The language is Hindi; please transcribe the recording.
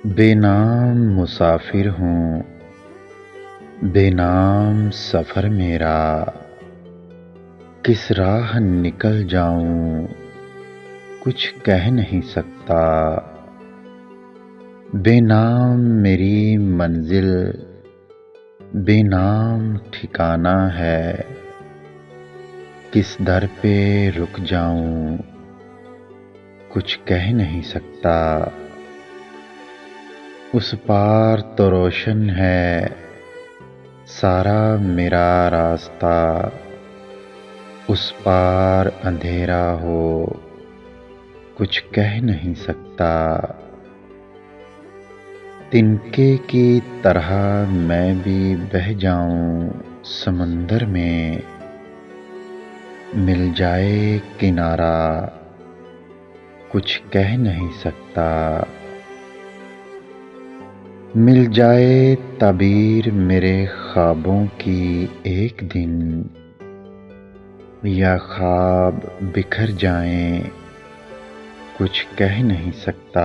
बेनाम मुसाफिर हूँ, बेनाम सफ़र मेरा, किस राह निकल जाऊँ, कुछ कह नहीं सकता। बेनाम मेरी मंज़िल, बेनाम ठिकाना है, किस दर पे रुक जाऊँ, कुछ कह नहीं सकता। उस पार तो रोशन है सारा मेरा रास्ता, उस पार अंधेरा हो, कुछ कह नहीं सकता। तिनके की तरह मैं भी बह जाऊं समंदर में, मिल जाए किनारा, कुछ कह नहीं सकता। मिल जाए ताबीर मेरे ख्वाबों की एक दिन, या ख्वाब बिखर जाएं, कुछ कह नहीं सकता।